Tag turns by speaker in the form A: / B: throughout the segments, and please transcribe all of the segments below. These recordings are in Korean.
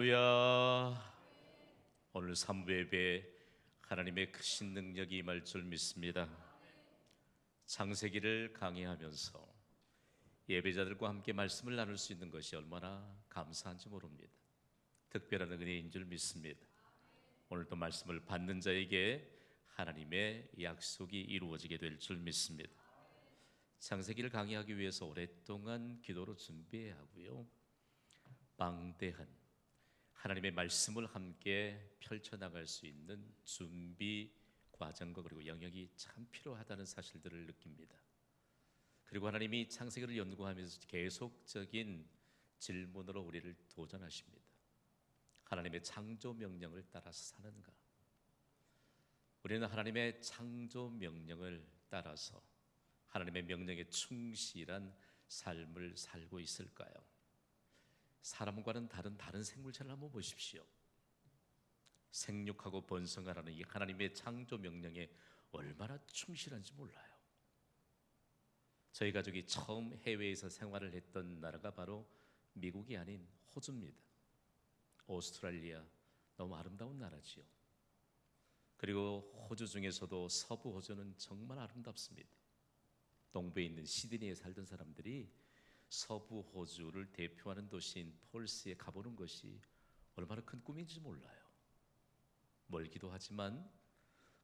A: 할렐루야. 오늘 3부 예배 하나님의 크신 능력이 임할 줄 믿습니다. 창세기를 강의하면서 예배자들과 함께 말씀을 나눌 수 있는 것이 얼마나 감사한지 모릅니다. 특별한 은혜인 줄 믿습니다. 오늘도 말씀을 받는 자에게 하나님의 약속이 이루어지게 될 줄 믿습니다. 창세기를 강의하기 위해서 오랫동안 기도로 준비해야 하고요, 방대한 하나님의 말씀을 함께 펼쳐나갈 수 있는 준비 과정과 그리고 영역이 참 필요하다는 사실들을 느낍니다. 그리고 하나님이 창세기를 연구하면서 계속적인 질문으로 우리를 도전하십니다. 하나님의 창조 명령을 따라서 사는가? 우리는 하나님의 창조 명령을 따라서 하나님의 명령에 충실한 삶을 살고 있을까요? 사람과는 다른 생물체를 한번 보십시오. 생육하고 번성하라는 이 하나님의 창조 명령에 얼마나 충실한지 몰라요. 저희 가족이 처음 해외에서 생활을 했던 나라가 바로 미국이 아닌 호주입니다. 오스트랄리아, 너무 아름다운 나라지요. 그리고 호주 중에서도 서부 호주는 정말 아름답습니다. 동부에 있는 시드니에 살던 사람들이 서부 호주를 대표하는 도시인 펄스에 가보는 것이 얼마나 큰 꿈인지 몰라요. 멀기도 하지만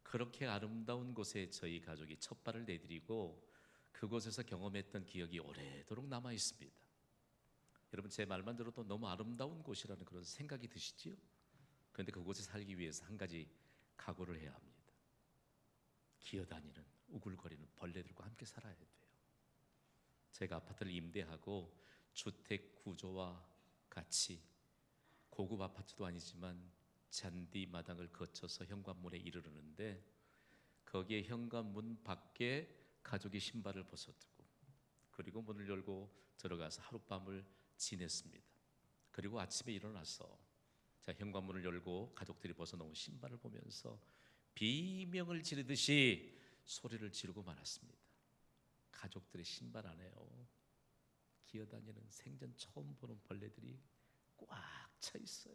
A: 그렇게 아름다운 곳에 저희 가족이 첫 발을 내디디고 그곳에서 경험했던 기억이 오래도록 남아 있습니다. 여러분, 제 말만 들어도 너무 아름다운 곳이라는 그런 생각이 드시지요? 그런데 그곳에 살기 위해서 한 가지 각오를 해야 합니다. 기어다니는 우글거리는 벌레들과 함께 살아야 돼요. 제가 아파트를 임대하고 주택 구조와 같이 고급 아파트도 아니지만 잔디 마당을 거쳐서 현관문에 이르르는데, 거기에 현관문 밖에 가족이 신발을 벗어두고 그리고 문을 열고 들어가서 하룻밤을 지냈습니다. 그리고 아침에 일어나서 현관문을 열고 가족들이 벗어놓은 신발을 보면서 비명을 지르듯이 소리를 지르고 말았습니다. 가족들의 신발 안에요, 기어다니는 생전 처음 보는 벌레들이 꽉 차 있어요.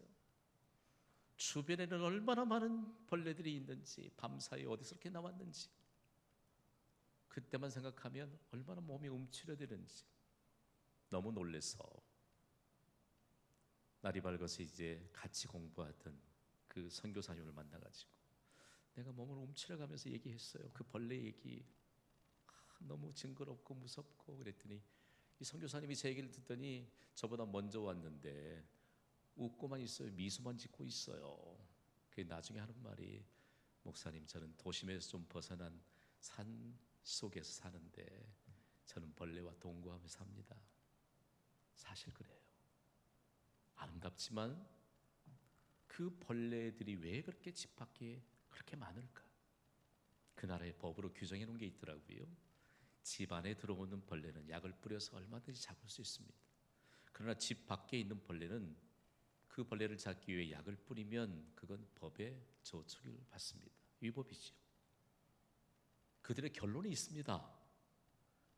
A: 주변에는 얼마나 많은 벌레들이 있는지, 밤사이 어디서 이렇게 나왔는지 그때만 생각하면 얼마나 몸이 움츠려드는지 너무 놀라서 날이 밝아서 이제 같이 공부하던 그 선교사님을 만나가지고 내가 몸을 움츠려가면서 얘기했어요. 그 벌레 얘기. 너무 징그럽고 무섭고. 그랬더니 이 선교사님이 제 얘기를 듣더니 저보다 먼저 왔는데 웃고만 있어요. 미소만 짓고 있어요. 그 나중에 하는 말이, 목사님, 저는 도심에서 좀 벗어난 산 속에서 사는데 저는 벌레와 동거하며 삽니다. 사실 그래요. 아름답지만 그 벌레들이 왜 그렇게 집 밖에 그렇게 많을까? 그 나라의 법으로 규정해 놓은 게 있더라고요. 집 안에 들어오는 벌레는 약을 뿌려서 얼마든지 잡을 수 있습니다. 그러나 집 밖에 있는 벌레는 그 벌레를 잡기 위해 약을 뿌리면 그건 법의 저촉을 받습니다. 위법이죠. 그들의 결론이 있습니다.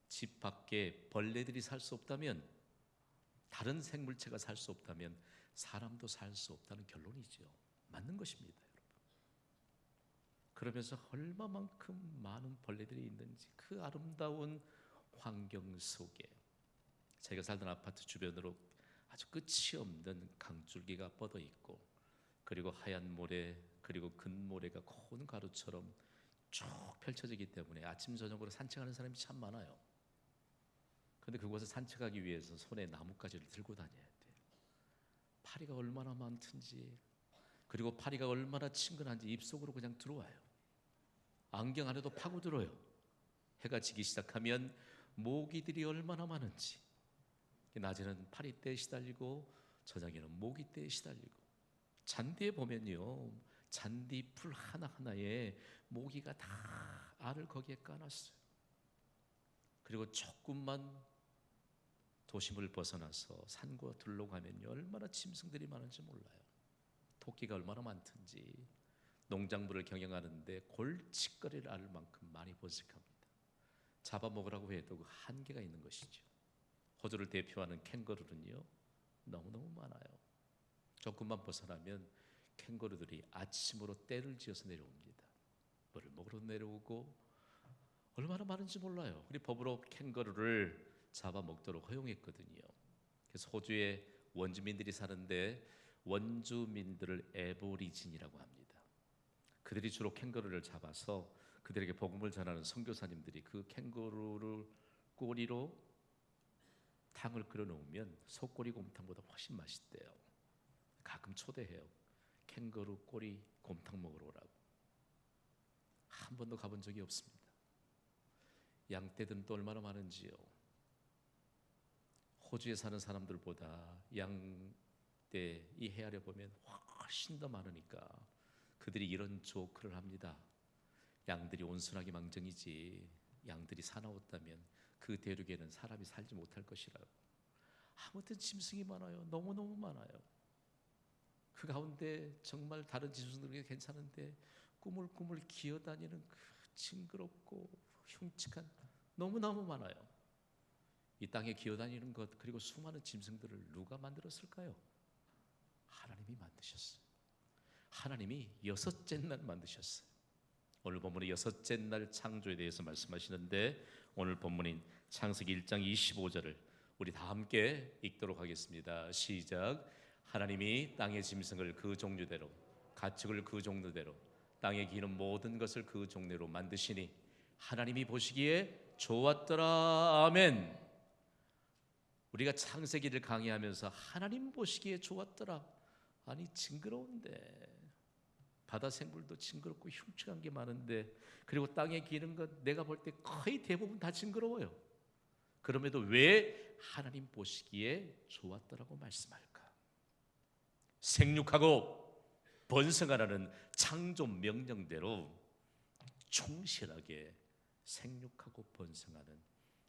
A: 집 밖에 벌레들이 살 수 없다면, 다른 생물체가 살 수 없다면 사람도 살 수 없다는 결론이죠. 맞는 것입니다, 여러분. 그러면서 얼마만큼 많은 벌레들이 있는지, 그 아름다운 환경 속에 제가 살던 아파트 주변으로 아주 끝이 없는 강줄기가 뻗어 있고, 그리고 하얀 모래, 그리고 금모래가 고운 가루처럼 쭉 펼쳐지기 때문에 아침 저녁으로 산책하는 사람이 참 많아요. 그런데 그곳에 산책하기 위해서 손에 나뭇가지를 들고 다녀야 돼요. 파리가 얼마나 많든지, 그리고 파리가 얼마나 친근한지 입속으로 그냥 들어와요. 안경 안에도 파고들어요. 해가 지기 시작하면 모기들이 얼마나 많은지, 낮에는 파리떼에 시달리고 저녁에는 모기떼에 시달리고, 잔디에 보면요, 잔디풀 하나하나에 모기가 다 알을 거기에 까놨어요. 그리고 조금만 도심을 벗어나서 산과 들로 가면요, 얼마나 짐승들이 많은지 몰라요. 토끼가 얼마나 많든지, 농작물을 경영하는데 골칫거리를 앓을 만큼 많이 번식합니다. 잡아먹으라고 해도 그 한계가 있는 것이죠. 호주를 대표하는 캥거루는요, 너무너무 많아요. 조금만 벗어나면 캥거루들이 아침으로 떼를 지어서 내려옵니다. 뭐를 먹으러 내려오고 얼마나 많은지 몰라요. 우리 법으로 캥거루를 잡아먹도록 허용했거든요. 그래서 호주에 원주민들이 사는데 원주민들을 애보리진이라고 합니다. 그들이 주로 캥거루를 잡아서 그들에게 복음을 전하는 선교사님들이 그 캥거루를 꼬리로 탕을 끓여 놓으면 속꼬리 곰탕보다 훨씬 맛있대요. 가끔 초대해요. 캥거루 꼬리 곰탕 먹으러 오라고. 한 번도 가본 적이 없습니다. 양떼들은 또 얼마나 많은지요. 호주에 사는 사람들보다 양떼 이 헤아려 보면 훨씬 더 많으니까 그들이 이런 조크를 합니다. 양들이 온순하게 망정이지 양들이 사나웠다면 그 대륙에는 사람이 살지 못할 것이라고. 아무튼 짐승이 많아요. 너무너무 많아요. 그 가운데 정말 다른 짐승들이 괜찮은데 꾸물꾸물 기어다니는 그 징그럽고 흉측한 너무너무 많아요. 이 땅에 기어다니는 것 그리고 수많은 짐승들을 누가 만들었을까요? 하나님이 만드셨어요. 하나님이 여섯째 날 만드셨어요. 오늘 본문은 여섯째 날 창조에 대해서 말씀하시는데 오늘 본문인 창세기 1장 25절을 우리 다 함께 읽도록 하겠습니다. 시작. 하나님이 땅의 짐승을 그 종류대로 가축을 그 종류대로 땅에 기는 모든 것을 그 종류로 만드시니 하나님이 보시기에 좋았더라. 아멘. 우리가 창세기를 강의하면서 하나님 보시기에 좋았더라. 아니 징그러운데 바다 생물도 징그럽고 흉측한 게 많은데 그리고 땅에 기는 것 내가 볼 때 거의 대부분 다 징그러워요. 그럼에도 왜 하나님 보시기에 좋았더라고 말씀할까? 생육하고 번성하라는 창조 명령대로 충실하게 생육하고 번성하는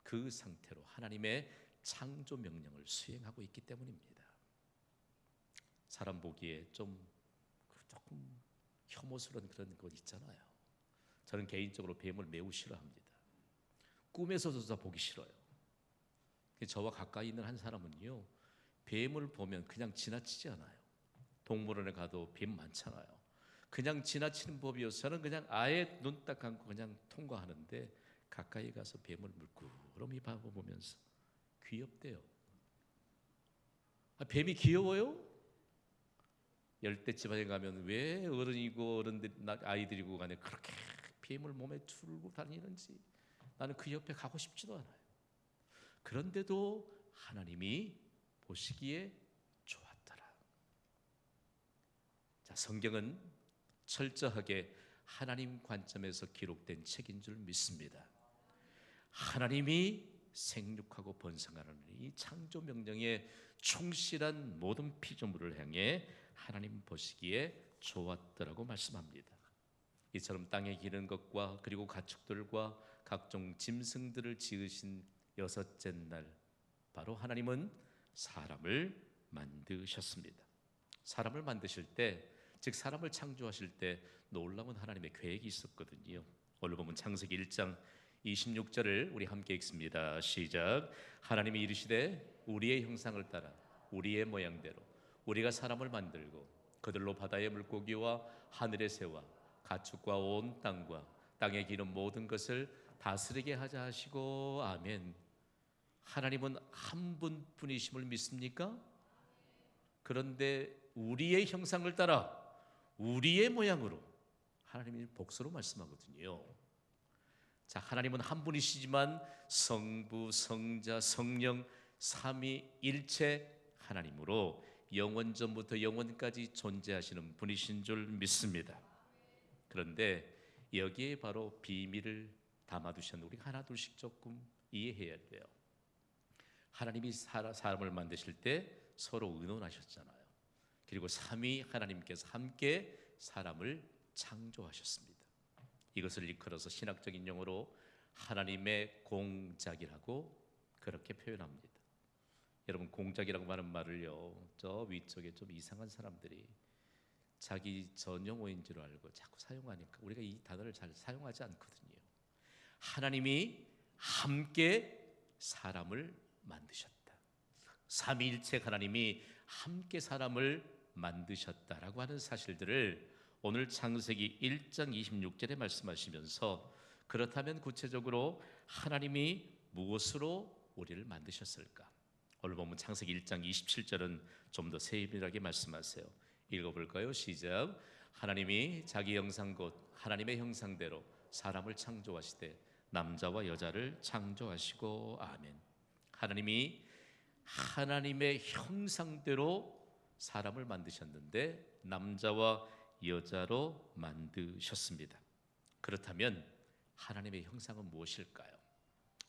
A: 그 상태로 하나님의 창조 명령을 수행하고 있기 때문입니다. 사람 보기에 조금 혐오스러운 그런 것 있잖아요. 저는 개인적으로 뱀을 매우 싫어합니다. 꿈에서도 보기 싫어요. 저와 가까이 있는 한 사람은요, 뱀을 보면 그냥 지나치지 않아요. 동물원에 가도 뱀 많잖아요. 그냥 지나치는 법이어서 저는 그냥 아예 눈 딱 감고 그냥 통과하는데 가까이 가서 뱀을 물끄러미 바라보면서 귀엽대요. 뱀이 귀여워요? 열대집안에 가면 왜 어른이고 아이들이고 간에 그렇게 뱀을 몸에 두르고 다니는지 나는 그 옆에 가고 싶지도 않아요. 그런데도 하나님이 보시기에 좋았더라. 자, 성경은 철저하게 하나님 관점에서 기록된 책인 줄 믿습니다. 하나님이 생육하고 번성하는 이 창조 명령에 충실한 모든 피조물을 향해 하나님 보시기에 좋았더라고 말씀합니다. 이처럼 땅에 기는 것과 그리고 가축들과 각종 짐승들을 지으신 여섯째 날 바로 하나님은 사람을 만드셨습니다. 사람을 만드실 때, 즉 사람을 창조하실 때 놀라운 하나님의 계획이 있었거든요. 오늘 보면 창세기 1장 26절을 우리 함께 읽습니다. 시작. 하나님이 이르시되 우리의 형상을 따라 우리의 모양대로 우리가 사람을 만들고 그들로 바다의 물고기와 하늘의 새와 가축과 온 땅과 땅에 기는 모든 것을 다스리게 하자 하시고 아멘. 하나님은 한 분뿐이심을 믿습니까? 그런데 우리의 형상을 따라 우리의 모양으로 하나님이 복수로 말씀하거든요. 자, 하나님은 한 분이시지만 성부, 성자, 성령 삼위일체 하나님으로 영원전부터 영원까지 존재하시는 분이신 줄 믿습니다. 그런데 여기에 바로 비밀을 담아두셨는데 우리가 하나둘씩 조금 이해해야 돼요. 하나님이 사람을 만드실 때 서로 의논하셨잖아요. 그리고 삼위 하나님께서 함께 사람을 창조하셨습니다. 이것을 일컬어서 신학적인 용어로 하나님의 공작이라고 그렇게 표현합니다. 여러분, 공작이라고 하는 말을요, 저 위쪽에 좀 이상한 사람들이 자기 전용어인 줄 알고 자꾸 사용하니까 우리가 이 단어를 잘 사용하지 않거든요. 하나님이 함께 사람을 만드셨다. 삼위일체 하나님이 함께 사람을 만드셨다라고 하는 사실들을 오늘 창세기 1장 26절에 말씀하시면서, 그렇다면 구체적으로 하나님이 무엇으로 우리를 만드셨을까? 오늘 보면 창세기 1장 27절은 좀 더 세밀하게 말씀하세요. 읽어볼까요? 시작. 하나님이 자기 형상 곧 하나님의 형상대로 사람을 창조하시되 남자와 여자를 창조하시고. 아멘. 하나님이 하나님의 형상대로 사람을 만드셨는데 남자와 여자로 만드셨습니다. 그렇다면 하나님의 형상은 무엇일까요?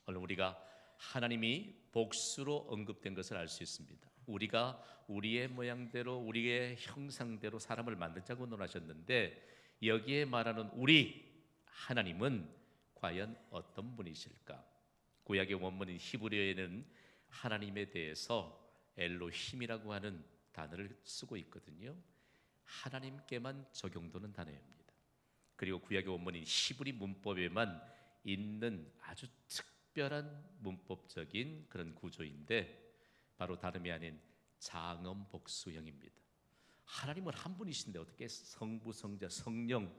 A: 오늘 우리가 하나님이 복수로 언급된 것을 알 수 있습니다. 우리가 우리의 모양대로 우리의 형상대로 사람을 만들자고 논하셨는데, 여기에 말하는 우리 하나님은 과연 어떤 분이실까? 구약의 원문인 히브리어에는 하나님에 대해서 엘로힘이라고 하는 단어를 쓰고 있거든요. 하나님께만 적용되는 단어입니다. 그리고 구약의 원문인 히브리 문법에만 있는 아주 특별한 문법적인 그런 구조인데, 바로 다름이 아닌 장엄 복수형입니다. 하나님은 한 분이신데 어떻게 성부, 성자, 성령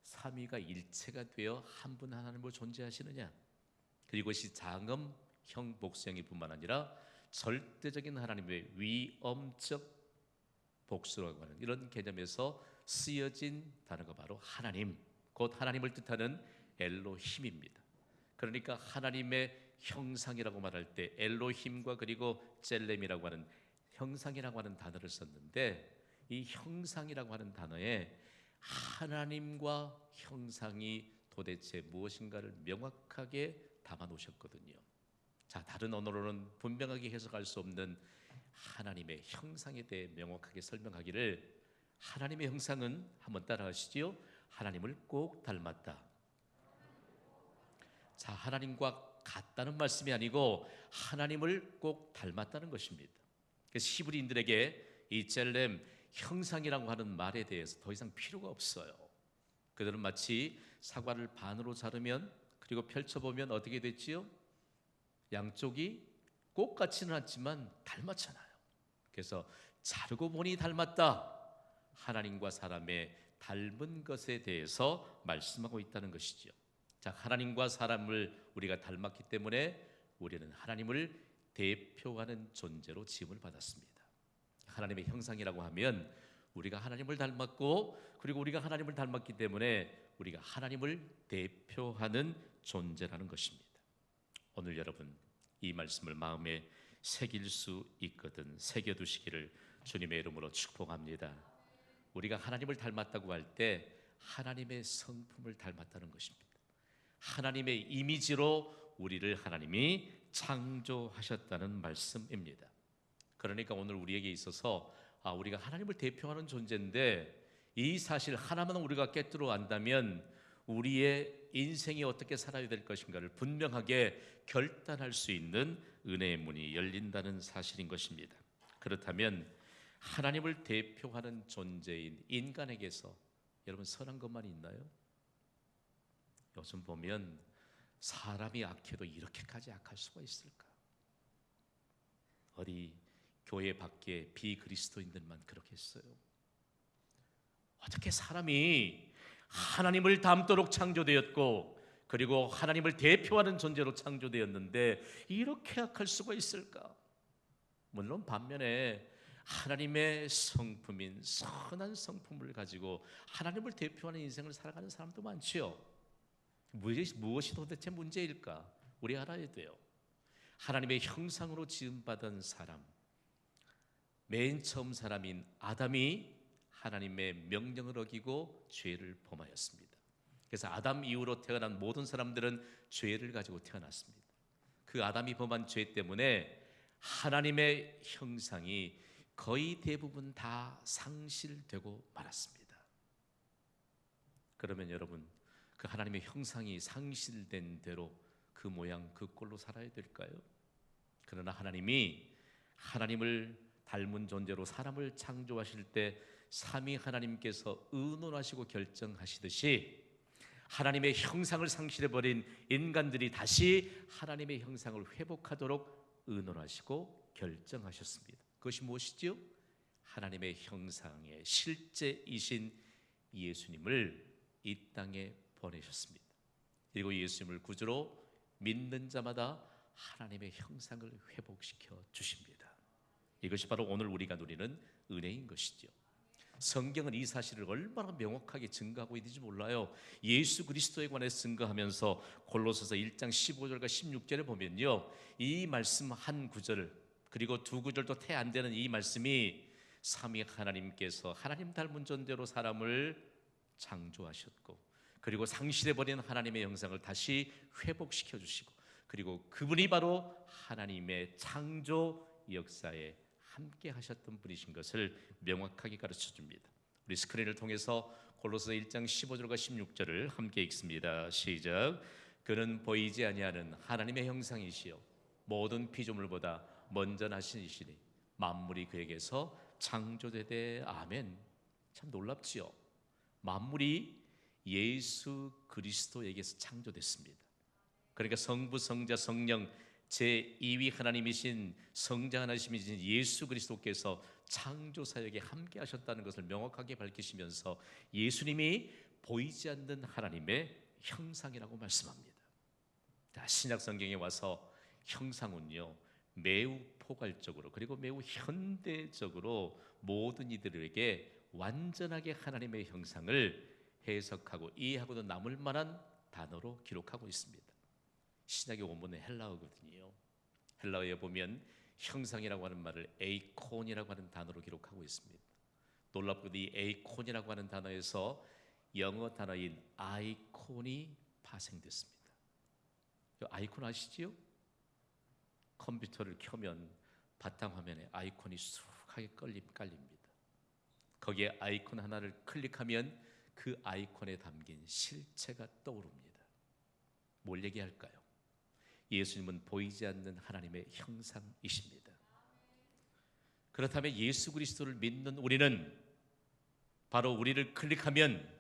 A: 삼위가 일체가 되어 한 분 하나님으로 존재하시느냐? 그리고 이것이 장엄형 복수형일 뿐만 아니라 절대적인 하나님의 위엄적 복수라고 하는 이런 개념에서 쓰여진 단어가 바로 하나님, 곧 하나님을 뜻하는 엘로힘입니다. 그러니까 하나님의 형상이라고 말할 때 엘로힘과 그리고 젤렘이라고 하는 형상이라고 하는 단어를 썼는데, 이 형상이라고 하는 단어에 하나님과 형상이 도대체 무엇인가를 명확하게 담아 놓으셨거든요. 자, 다른 언어로는 분명하게 해석할 수 없는 하나님의 형상에 대해 명확하게 설명하기를, 하나님의 형상은 한번 따라하시지요. 하나님을 꼭 닮았다. 자, 하나님과 같다는 말씀이 아니고 하나님을 꼭 닮았다는 것입니다. 그래서 히브리인들에게 이 젤렘 형상이라고 하는 말에 대해서 더 이상 필요가 없어요. 그들은 마치 사과를 반으로 자르면 그리고 펼쳐보면 어떻게 됐지요? 양쪽이 똑같지는 않지만 닮았잖아요. 그래서 자르고 보니 닮았다. 하나님과 사람의 닮은 것에 대해서 말씀하고 있다는 것이죠. 자, 하나님과 사람을 우리가 닮았기 때문에 우리는 하나님을 대표하는 존재로 지음을 받았습니다. 하나님의 형상이라고 하면 우리가 하나님을 닮았고, 그리고 우리가 하나님을 닮았기 때문에 우리가 하나님을 대표하는 존재라는 것입니다. 오늘 여러분 이 말씀을 마음에 새길 수 있거든 새겨두시기를 주님의 이름으로 축복합니다. 우리가 하나님을 닮았다고 할 때 하나님의 성품을 닮았다는 것입니다. 하나님의 이미지로 우리를 하나님이 창조하셨다는 말씀입니다. 그러니까 오늘 우리에게 있어서 우리가 하나님을 대표하는 존재인데, 이 사실 하나만 우리가 깨뜨려 안다면 우리의 인생이 어떻게 살아야 될 것인가를 분명하게 결단할 수 있는 은혜의 문이 열린다는 사실인 것입니다. 그렇다면 하나님을 대표하는 존재인 인간에게서 여러분 선한 것만 있나요? 요즘 보면 사람이 악해도 이렇게까지 악할 수가 있을까? 어디 교회 밖에 비그리스도인들만 그렇게 했어요. 어떻게 사람이 하나님을 닮도록 창조되었고, 그리고 하나님을 대표하는 존재로 창조되었는데 이렇게 악할 수가 있을까? 물론 반면에 하나님의 성품인 선한 성품을 가지고 하나님을 대표하는 인생을 살아가는 사람도 많지요. 무엇이 도대체 문제일까? 우리 알아야 돼요. 하나님의 형상으로 지음받은 사람, 맨 처음 사람인 아담이 하나님의 명령을 어기고 죄를 범하였습니다. 그래서 아담 이후로 태어난 모든 사람들은 죄를 가지고 태어났습니다. 그 아담이 범한 죄 때문에 하나님의 형상이 거의 대부분 다 상실되고 말았습니다. 그러면 여러분, 그 하나님의 형상이 상실된 대로 그 모양 그 꼴로 살아야 될까요? 그러나 하나님이 하나님을 닮은 존재로 사람을 창조하실 때 삼위 하나님께서 의논하시고 결정하시듯이 하나님의 형상을 상실해버린 인간들이 다시 하나님의 형상을 회복하도록 의논하시고 결정하셨습니다. 그것이 무엇이지요? 하나님의 형상의 실제이신 예수님을 이 땅에 보내셨습니다. 그리고 예수님을 구주로 믿는 자마다 하나님의 형상을 회복시켜 주십니다. 이것이 바로 오늘 우리가 누리는 은혜인 것이죠. 성경은 이 사실을 얼마나 명확하게 증거하고 있는지 몰라요. 예수 그리스도에 관해 증거하면서 골로새서 1장 15절과 16절에 보면요, 이 말씀 한 구절 그리고 두 구절도 태 안 되는 이 말씀이 삼위 하나님께서 하나님 닮은 존재로 사람을 창조하셨고, 그리고 상실해버린 하나님의 형상을 다시 회복시켜 주시고, 그리고 그분이 바로 하나님의 창조 역사에 함께 하셨던 분이신 것을 명확하게 가르쳐 줍니다. 우리 스크린을 통해서 골로새 1장 15절과 16절을 함께 읽습니다. 시작. 그는 보이지 아니하는 하나님의 형상이시요 모든 피조물보다 먼저 나신 이시니 만물이 그에게서 창조되되. 아멘. 참 놀랍지요. 만물이 예수 그리스도에게서 창조됐습니다. 그러니까 성부, 성자, 성령 제2위 하나님이신 성자 하나님이신 예수 그리스도께서 창조 사역에 함께 하셨다는 것을 명확하게 밝히시면서 예수님이 보이지 않는 하나님의 형상이라고 말씀합니다. 신약 성경에 와서 형상은요, 매우 포괄적으로 그리고 매우 현대적으로 모든 이들에게 완전하게 하나님의 형상을 해석하고 이해하고도 남을 만한 단어로 기록하고 있습니다. 신약의 원문은 헬라어거든요. 헬라어에 보면 형상이라고 하는 말을 에이콘이라고 하는 단어로 기록하고 있습니다. 놀랍게도 이 에이콘이라고 하는 단어에서 영어 단어인 아이콘이 파생됐습니다. 아이콘 아시지요? 컴퓨터를 켜면 바탕화면에 아이콘이 수북하게 깔립니다. 거기에 아이콘 하나를 클릭하면 그 아이콘에 담긴 실체가 떠오릅니다. 뭘 얘기할까요? 예수님은 보이지 않는 하나님의 형상이십니다. 그렇다면 예수 그리스도를 믿는 우리는 바로 우리를 클릭하면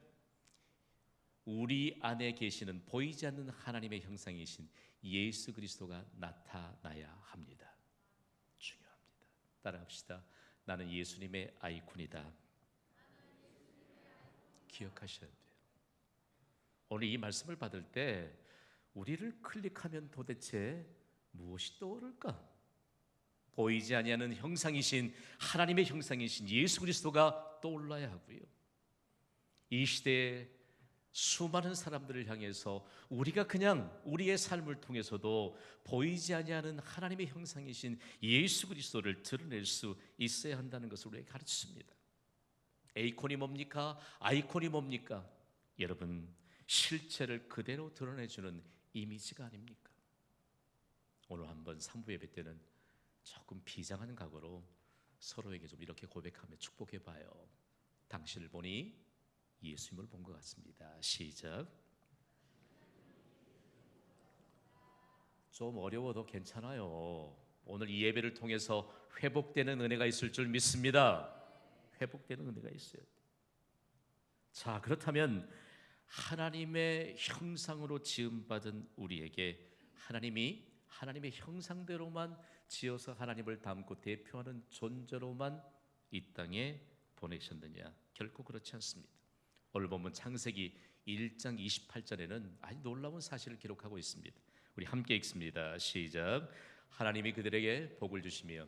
A: 우리 안에 계시는 보이지 않는 하나님의 형상이신 예수 그리스도가 나타나야 합니다. 중요합니다. 따라합시다. 나는 예수님의 아이콘이다. 기억하셔야 돼요. 오늘 이 말씀을 받을 때 우리를 클릭하면 도대체 무엇이 떠오를까? 보이지 아니하는 형상이신 하나님의 형상이신 예수 그리스도가 떠올라야 하고요. 이 시대에 수많은 사람들을 향해서 우리가 그냥 우리의 삶을 통해서도 보이지 아니하는 하나님의 형상이신 예수 그리스도를 드러낼 수 있어야 한다는 것을 우리에게 가르쳤습니다. 에이콘이 뭡니까? 아이콘이 뭡니까? 여러분, 실체를 그대로 드러내주는 이미지가 아닙니까? 오늘 한번 3부 예배 때는 조금 비장한 각오로 서로에게 좀 이렇게 고백하며 축복해봐요. 당신을 보니 예수님을 본 것 같습니다. 시작. 좀 어려워도 괜찮아요. 오늘 이 예배를 통해서 회복되는 은혜가 있을 줄 믿습니다. 회복되는 은혜가 있어요. 자, 그렇다면 하나님의 형상으로 지음받은 우리에게 하나님이 하나님의 형상대로만 지어서 하나님을 닮고 대표하는 존재로만 이 땅에 보내셨느냐? 결코 그렇지 않습니다. 오늘 보면 창세기 1장 28절에는 아주 놀라운 사실을 기록하고 있습니다. 우리 함께 읽습니다. 시작. 하나님이 그들에게 복을 주시며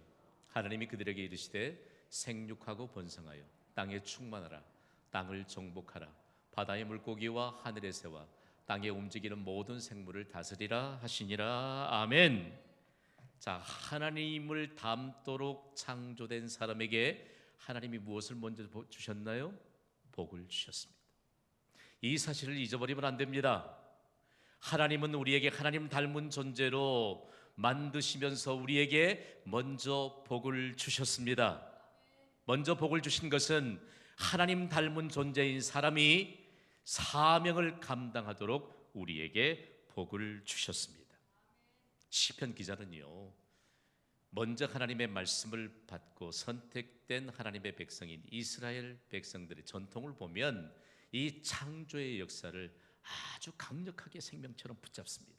A: 하나님이 그들에게 이르시되 생육하고 번성하여 땅에 충만하라. 땅을 정복하라. 바다의 물고기와 하늘의 새와 땅에 움직이는 모든 생물을 다스리라 하시니라. 아멘. 자, 하나님을 닮도록 창조된 사람에게 하나님이 무엇을 먼저 주셨나요? 복을 주셨습니다. 이 사실을 잊어버리면 안 됩니다. 하나님은 우리에게 하나님 닮은 존재로 만드시면서 우리에게 먼저 복을 주셨습니다. 먼저 복을 주신 것은 하나님 닮은 존재인 사람이 사명을 감당하도록 우리에게 복을 주셨습니다. 시편 기자는요, 먼저 하나님의 말씀을 받고 선택된 하나님의 백성인 이스라엘 백성들의 전통을 보면 이 창조의 역사를 아주 강력하게 생명처럼 붙잡습니다.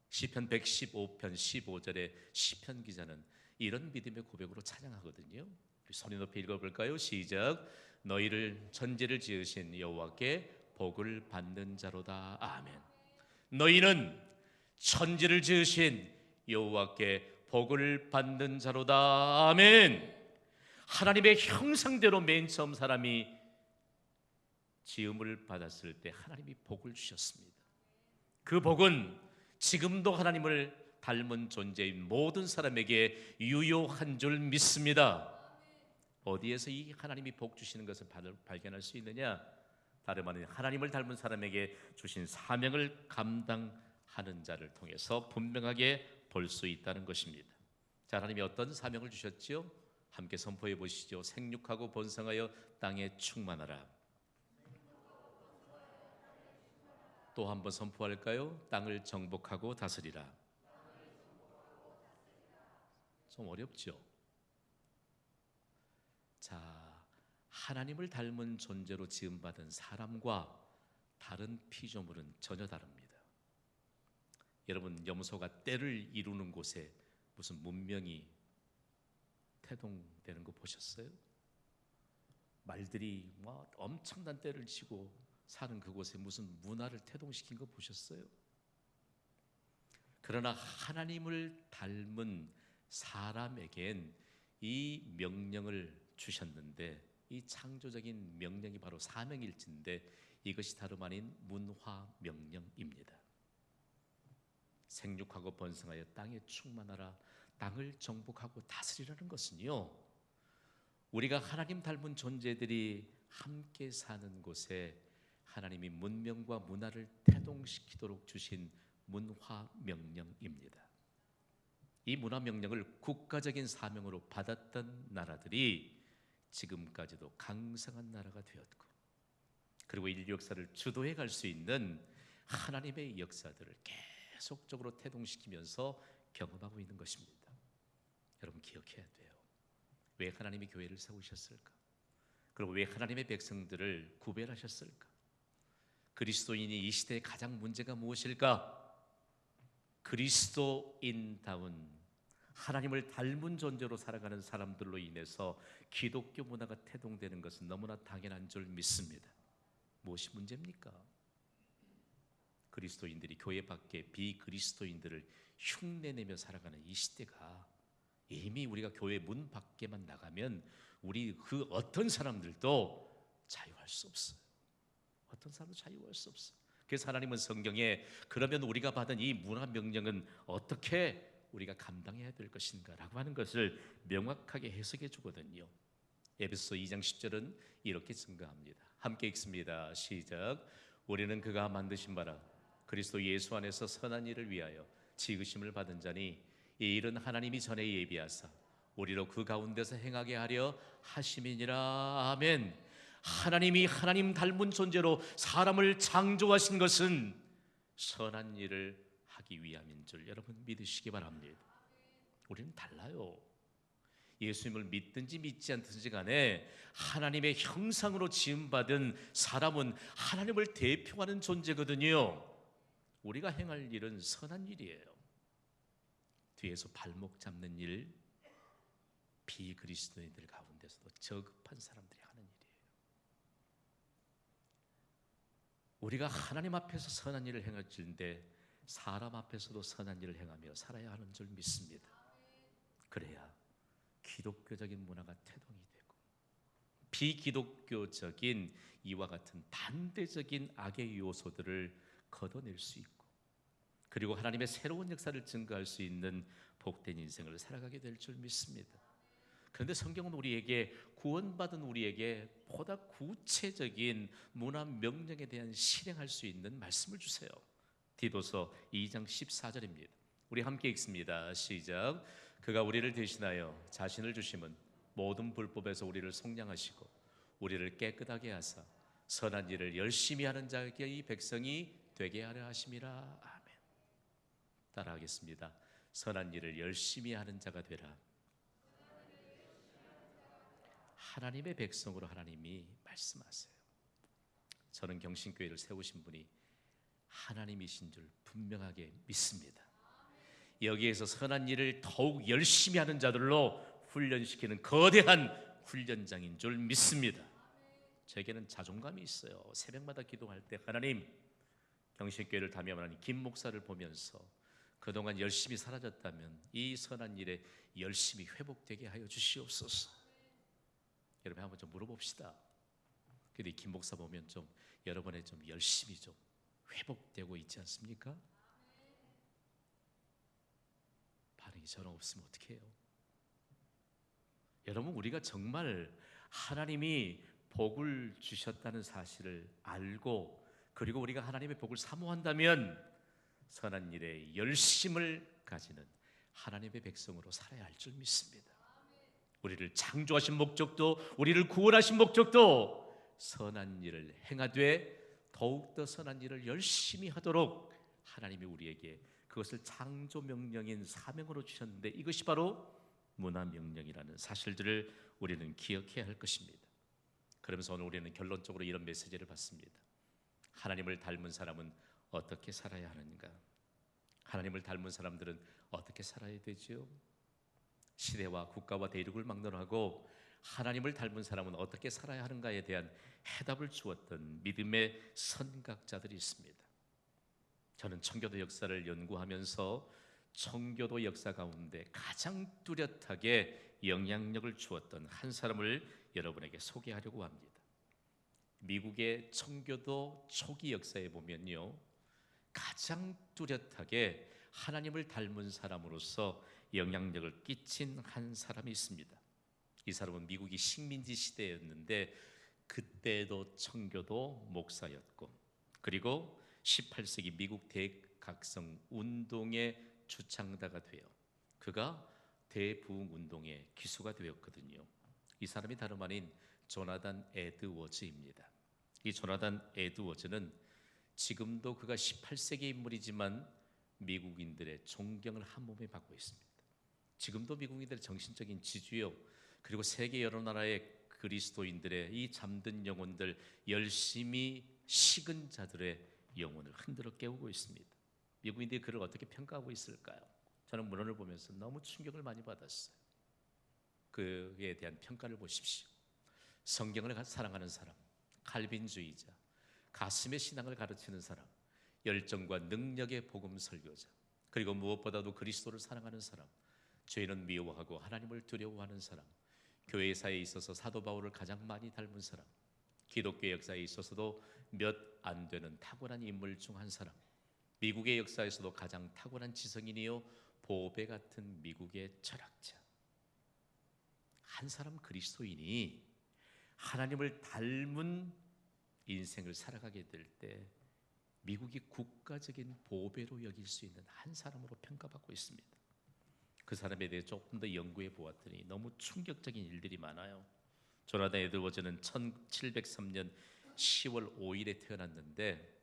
A: 시편 115편 15절에 시편 기자는 이런 믿음의 고백으로 찬양하거든요. 소리 높이 읽어볼까요? 시작. 너희를 천지를 지으신 여호와께 복을 받는 자로다. 아멘. 너희는 천지를 지으신 여호와께 복을 받는 자로다. 아멘. 하나님의 형상대로 맨 처음 사람이 지음을 받았을 때 하나님이 복을 주셨습니다. 그 복은 지금도 하나님을 닮은 존재인 모든 사람에게 유효한 줄 믿습니다. 어디에서 이 하나님이 복 주시는 것을 발견할 수 있느냐? 다름 아닌 하나님을 닮은 사람에게 주신 사명을 감당하는 자를 통해서 분명하게 볼 수 있다는 것입니다. 자, 하나님이 어떤 사명을 주셨지요? 함께 선포해 보시죠. 생육하고 번성하여 땅에 충만하라. 또 한번 선포할까요? 땅을 정복하고 다스리라. 좀 어렵죠? 자, 하나님을 닮은 존재로 지음받은 사람과 다른 피조물은 전혀 다릅니다. 여러분, 염소가 떼를 이루는 곳에 무슨 문명이 태동되는 거 보셨어요? 말들이 막 엄청난 떼를 치고 사는 그곳에 무슨 문화를 태동시킨 거 보셨어요? 그러나 하나님을 닮은 사람에겐 이 명령을 주셨는데, 이 창조적인 명령이 바로 사명일지인데 이것이 다름 아닌 문화 명령입니다. 생육하고 번성하여 땅에 충만하라. 땅을 정복하고 다스리라는 것은요, 우리가 하나님 닮은 존재들이 함께 사는 곳에 하나님이 문명과 문화를 태동시키도록 주신 문화 명령입니다. 이 문화 명령을 국가적인 사명으로 받았던 나라들이 지금까지도 강성한 나라가 되었고, 그리고 인류 역사를 주도해 갈 수 있는 하나님의 역사들을 계속적으로 태동시키면서 경험하고 있는 것입니다. 여러분, 기억해야 돼요. 왜 하나님이 교회를 세우셨을까? 그리고 왜 하나님의 백성들을 구별하셨을까? 그리스도인이 이 시대의 가장 문제가 무엇일까? 그리스도인다운 하나님을 닮은 존재로 살아가는 사람들로 인해서 기독교 문화가 태동되는 것은 너무나 당연한 줄 믿습니다. 무엇이 문제입니까? 그리스도인들이 교회 밖에 비그리스도인들을 흉내내며 살아가는 이 시대가, 이미 우리가 교회 문 밖에만 나가면 우리 그 어떤 사람들도 자유할 수 없어요. 어떤 사람도 자유할 수 없어요. 그래서 하나님은 성경에 그러면 우리가 받은 이 문화 명령은 어떻게 우리가 감당해야 될 것인가 라고 하는 것을 명확하게 해석해 주거든요. 에베소 2장 10절은 이렇게 증거합니다. 함께 읽습니다. 시작. 우리는 그가 만드신 바라 그리스도 예수 안에서 선한 일을 위하여 지으심을 받은 자니 이 일은 하나님이 전에 예비하사 우리로 그 가운데서 행하게 하려 하심이니라. 아멘. 하나님이 하나님 닮은 존재로 사람을 창조하신 것은 선한 일을 하기 위함인 줄 여러분 믿으시기 바랍니다. 우리는 달라요. 예수님을 믿든지 믿지 않든지 간에 하나님의 형상으로 지음받은 사람은 하나님을 대표하는 존재거든요. 우리가 행할 일은 선한 일이에요. 뒤에서 발목 잡는 일, 비그리스도인들 가운데서도 저급한 사람들이 하는 일이에요. 우리가 하나님 앞에서 선한 일을 행할지인데 사람 앞에서도 선한 일을 행하며 살아야 하는 줄 믿습니다. 그래야 기독교적인 문화가 태동이 되고 비기독교적인 이와 같은 반대적인 악의 요소들을 걷어낼 수 있고, 그리고 하나님의 새로운 역사를 증거할 수 있는 복된 인생을 살아가게 될 줄 믿습니다. 그런데 성경은 우리에게, 구원받은 우리에게 보다 구체적인 문화 명령에 대한 실행할 수 있는 말씀을 주세요. 디도서 2장 14절입니다. 우리 함께 읽습니다. 시작. 그가 우리를 대신하여 자신을 주심은 모든 불법에서 우리를 속량하시고 우리를 깨끗하게 하사 선한 일을 열심히 하는 자에게 이 백성이 되게 하려 하심이라. 아멘. 따라하겠습니다. 선한 일을 열심히 하는 자가 되라. 하나님의 백성으로 하나님이 말씀하세요. 저는 경신교회를 세우신 분이 하나님이신 줄 분명하게 믿습니다. 여기에서 선한 일을 더욱 열심히 하는 자들로 훈련시키는 거대한 훈련장인 줄 믿습니다. 제게는 자존감이 있어요. 새벽마다 기도할 때 하나님, 경신교회를 담임하는 김 목사를 보면서 그동안 열심히 사라졌다면 이 선한 일에 열심히 회복되게 하여 주시옵소서. 여러분 한번 좀 물어봅시다. 근데 김 목사 보면 좀 여러분의 좀 열심히 좀 회복되고 있지 않습니까? 반응이 전혀 없으면 어떡해요? 여러분, 우리가 정말 하나님이 복을 주셨다는 사실을 알고, 그리고 우리가 하나님의 복을 사모한다면 선한 일에 열심을 가지는 하나님의 백성으로 살아야 할 줄 믿습니다. 우리를 창조하신 목적도, 우리를 구원하신 목적도 선한 일을 행하되 더욱더 선한 일을 열심히 하도록 하나님이 우리에게 그것을 창조 명령인 사명으로 주셨는데, 이것이 바로 문화 명령이라는 사실들을 우리는 기억해야 할 것입니다. 그러면서 오늘 우리는 결론적으로 이런 메시지를 받습니다. 하나님을 닮은 사람은 어떻게 살아야 하는가? 하나님을 닮은 사람들은 어떻게 살아야 되죠? 시대와 국가와 대륙을 막론하고 하나님을 닮은 사람은 어떻게 살아야 하는가에 대한 해답을 주었던 믿음의 선각자들이 있습니다. 저는 청교도 역사를 연구하면서 청교도 역사 가운데 가장 뚜렷하게 영향력을 주었던 한 사람을 여러분에게 소개하려고 합니다. 미국의 청교도 초기 역사에 보면요, 가장 뚜렷하게 하나님을 닮은 사람으로서 영향력을 끼친 한 사람이 있습니다. 이 사람은 미국이 식민지 시대였는데 그때도 청교도 목사였고, 그리고 18세기 미국 대각성 운동의 주창자가 되어 그가 대부흥 운동의 기수가 되었거든요. 이 사람이 다름 아닌 조나단 에드워즈입니다. 이 조나단 에드워즈는 지금도 그가 18세기 인물이지만 미국인들의 존경을 한 몸에 받고 있습니다. 지금도 미국인들의 정신적인 지주요, 그리고 세계 여러 나라의 그리스도인들의 이 잠든 영혼들, 열심히 식은 자들의 영혼을 흔들어 깨우고 있습니다. 미국인들이 그를 어떻게 평가하고 있을까요? 저는 문헌을 보면서 너무 충격을 많이 받았어요. 그에 대한 평가를 보십시오. 성경을 사랑하는 사람, 칼빈주의자, 가슴의 신앙을 가르치는 사람, 열정과 능력의 복음 설교자, 그리고 무엇보다도 그리스도를 사랑하는 사람, 죄인은 미워하고 하나님을 두려워하는 사람, 교회사에 있어서 사도 바울을 가장 많이 닮은 사람, 기독교 역사에 있어서도 몇 안 되는 탁월한 인물 중 한 사람, 미국의 역사에서도 가장 탁월한 지성인이요 보배 같은 미국의 철학자, 한 사람 그리스도인이 하나님을 닮은 인생을 살아가게 될 때 미국이 국가적인 보배로 여길 수 있는 한 사람으로 평가받고 있습니다. 그 사람에 대해 조금 더 연구해 보았더니 너무 충격적인 일들이 많아요. 조나단 에드워즈는 1703년 10월 5일에 태어났는데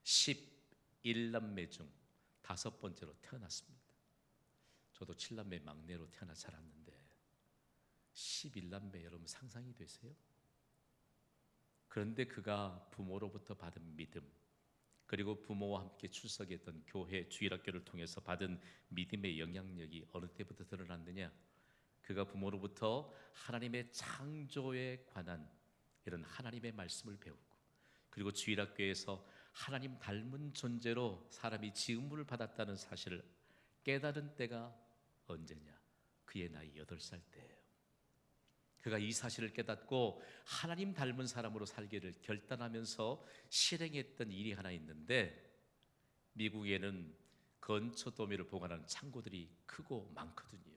A: 11남매 중 5번째로 태어났습니다. 저도 7남매 막내로 태어나 자랐는데 11남매, 여러분 상상이 되세요? 그런데 그가 부모로부터 받은 믿음, 그리고 부모와 함께 출석했던 교회 주일학교를 통해서 받은 믿음의 영향력이 어느 때부터 드러났느냐? 그가 부모로부터 하나님의 창조에 관한 이런 하나님의 말씀을 배우고, 그리고 주일학교에서 하나님 닮은 존재로 사람이 지음을 받았다는 사실을 깨달은 때가 언제냐? 그의 나이 8살 때예요. 그가 이 사실을 깨닫고 하나님 닮은 사람으로 살기를 결단하면서 실행했던 일이 하나 있는데, 미국에는 건초 더미를 보관하는 창고들이 크고 많거든요.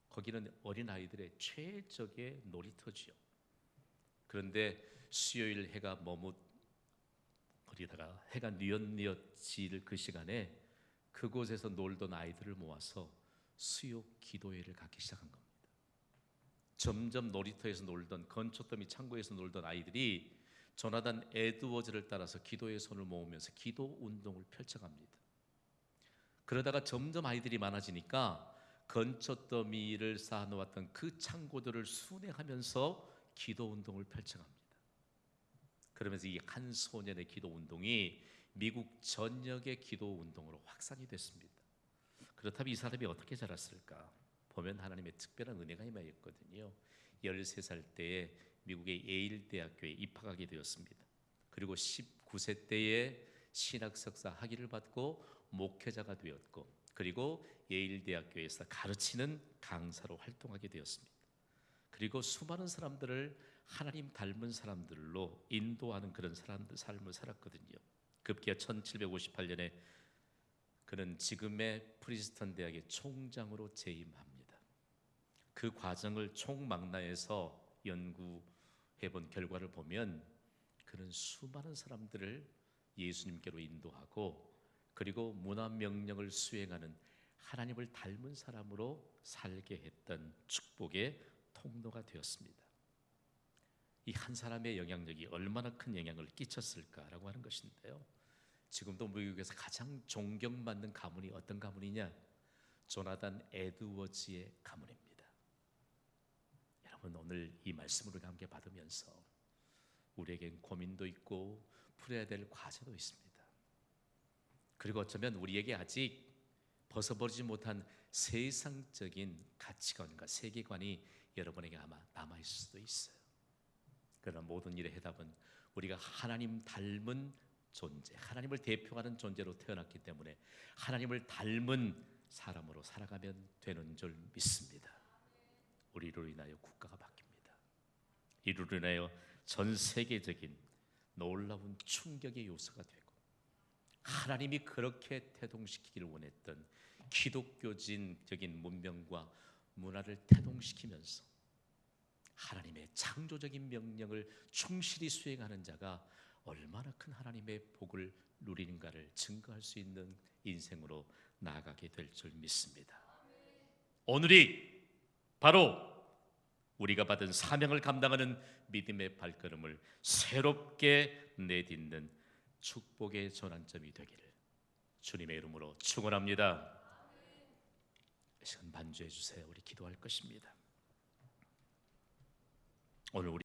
A: 거기는 어린아이들의 최적의 놀이터지요. 그런데 수요일 해가 머뭇거리다가 해가 뉘엿뉘엿 질 그 시간에 그곳에서 놀던 아이들을 모아서 수요 기도회를 갖기 시작한 겁니다. 점점 놀이터에서 놀던, 건초더미 창고에서 놀던 아이들이 조나단 에드워즈를 따라서 기도의 손을 모으면서 기도 운동을 펼쳐갑니다. 그러다가 점점 아이들이 많아지니까 건초더미를 쌓아놓았던 그 창고들을 순회하면서 기도 운동을 펼쳐갑니다. 그러면서 이 한 소년의 기도 운동이 미국 전역의 기도 운동으로 확산이 됐습니다. 그렇다면 이 사람이 어떻게 자랐을까? 보면 하나님의 특별한 은혜가 임하였거든요. 13살 때에 미국의 예일 대학교에 입학하게 되었습니다. 그리고 19세 때에 신학 석사 학위를 받고 목회자가 되었고, 그리고 예일 대학교에서 가르치는 강사로 활동하게 되었습니다. 그리고 수많은 사람들을 하나님 닮은 사람들로 인도하는 그런 삶을 살았거든요. 급기야 1758년에 그는 지금의 프린스턴 대학의 총장으로 재임합니다. 그 과정을 총망라해서 연구해 본 결과를 보면 그는 수많은 사람들을 예수님께로 인도하고, 그리고 문화명령을 수행하는 하나님을 닮은 사람으로 살게 했던 축복의 통로가 되었습니다. 이 한 사람의 영향력이 얼마나 큰 영향을 끼쳤을까라고 하는 것인데요, 지금도 미국에서 가장 존경받는 가문이 어떤 가문이냐? 조나단 에드워즈의 가문입니다. 여러분, 오늘 이 말씀을 우리가 함께 받으면서 우리에겐 고민도 있고 풀어야 될 과제도 있습니다. 그리고 어쩌면 우리에게 아직 벗어버리지 못한 세상적인 가치관과 세계관이 여러분에게 아마 남아있을 수도 있어요. 그러나 모든 일의 해답은 우리가 하나님 닮은 존재, 하나님을 대표하는 존재로 태어났기 때문에 하나님을 닮은 사람으로 살아가면 되는 줄 믿습니다. 우리로 인하여 국가가 바뀝니다. 이로 인하여 전 세계적인 놀라운 충격의 요소가 되고, 하나님이 그렇게 태동시키기를 원했던 기독교적인 문명과 문화를 태동시키면서 하나님의 창조적인 명령을 충실히 수행하는 자가 얼마나 큰 하나님의 복을 누리는가를 증거할 수 있는 인생으로 나아가게 될 줄 믿습니다. 오늘이 바로 우리가 받은 사명을 감당하는 믿음의 발걸음을 새롭게 내딛는 축복의 전환점이 되기를 주님의 이름으로 축원합니다. 시간 반주해 주세요. 우리 기도할 것입니다. 오늘 우리